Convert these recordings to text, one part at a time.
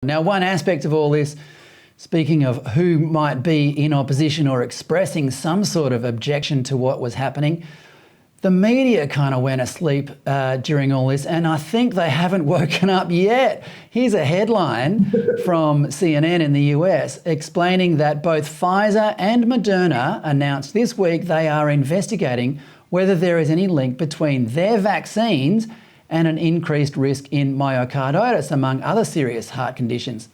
Now, one aspect of all this, speaking of who might be in opposition or expressing some sort of objection to what was happening, the media kind of went asleep during all this, and I think they haven't woken up yet. Here's a headline from CNN in the US explaining that both Pfizer and Moderna announced this week they are investigating whether there is any link between their vaccines and an increased risk in myocarditis, among other serious heart conditions.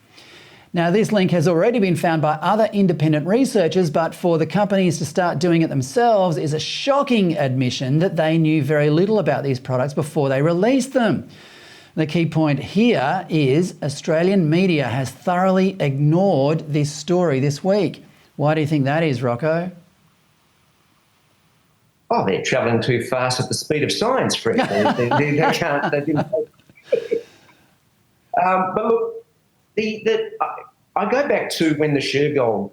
Now, this link has already been found by other independent researchers, but for the companies to start doing it themselves is a shocking admission that they knew very little about these products before they released them. The key point here is Australian media has thoroughly ignored this story this week. Why do you think that is, Rocco? Oh, they're travelling too fast at the speed of science, Fred. They can't. They didn't. But look, I go back to when the Shergold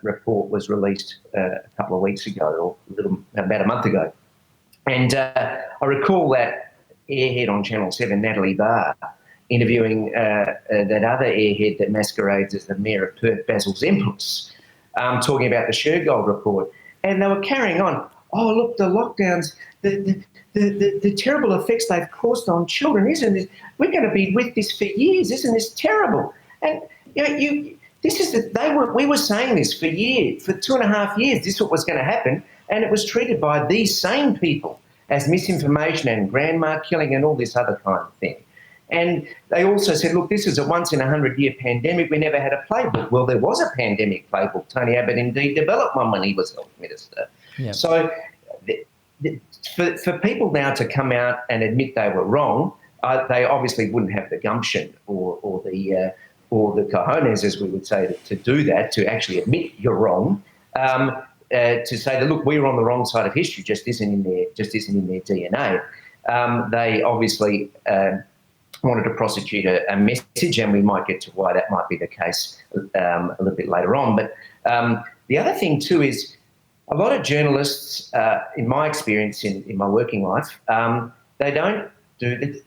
report was released a couple of weeks ago, or about a month ago, and I recall that airhead on Channel 7, Natalie Barr, interviewing that other airhead that masquerades as the Mayor of Perth, Basil Zempilas, talking about the Shergold report, and they were carrying on. Oh, look, the lockdowns, the terrible effects they've caused on children, isn't it? We're going to be with this for years, isn't this terrible? And you know, we were saying this for years, for 2.5 years. This is what was going to happen, and it was treated by these same people as misinformation and grandma killing and all this other kind of thing. And they also said, look, this is a once-in-a-100-year pandemic. We never had a playbook. Well, there was a pandemic playbook. Tony Abbott indeed developed one when he was health minister. Yep. So for people now to come out and admit they were wrong, they obviously wouldn't have the gumption or the cojones, as we would say, to do that, to actually admit you're wrong, to say that, look, we were on the wrong side of history, just isn't in their DNA. They obviously wanted to prosecute a message, and we might get to why that might be the case a little bit later on. But the other thing too is a lot of journalists, in my experience in my working life, they don't do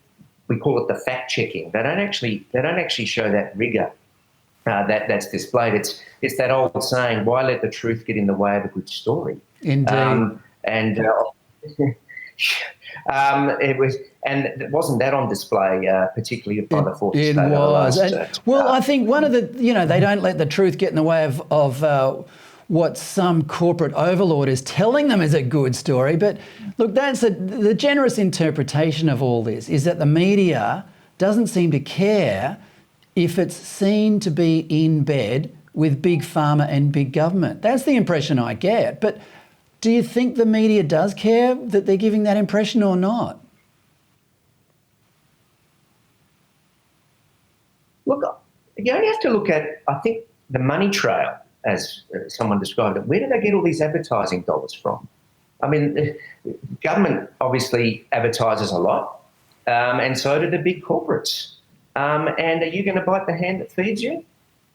we call it the fact checking. They don't actually show that rigour that's displayed. It's that old saying, why let the truth get in the way of a good story? Indeed. It wasn't that on display, particularly by the fourth state. It was. I think one of the, they don't let the truth get in the way of what some corporate overlord is telling them is a good story. But look, that's the generous interpretation of all this is that the media doesn't seem to care if it's seen to be in bed with big pharma and big government. That's the impression I get. But do you think the media does care that they're giving that impression or not? Look, you only have to look at, I think, the money trail, as someone described it. Where do they get all these advertising dollars from? I mean, government obviously advertises a lot, and so do the big corporates. And are you going to bite the hand that feeds you?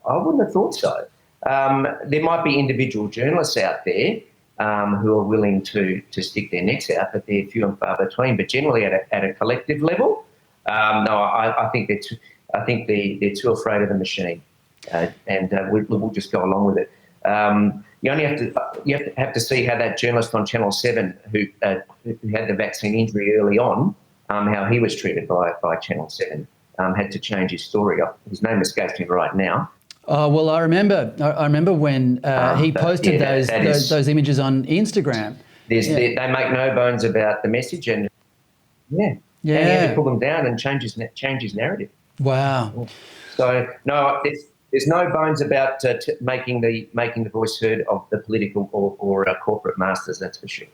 I wouldn't have thought so. There might be individual journalists out there who are willing to stick their necks out, but they're few and far between. But generally, at a collective level, no, I think they're too afraid of the machine, and we'll just go along with it. You only have to see how that journalist on Channel 7 who had the vaccine injury early on, how he was treated by Channel 7, had to change his story. His name escapes me right now. Oh, well, I remember when he posted those images on Instagram. They make no bones about the message, and and he had to pull them down and change his narrative. Wow. So no, there's no bones about making the voice heard of the political or corporate masters. That's for sure.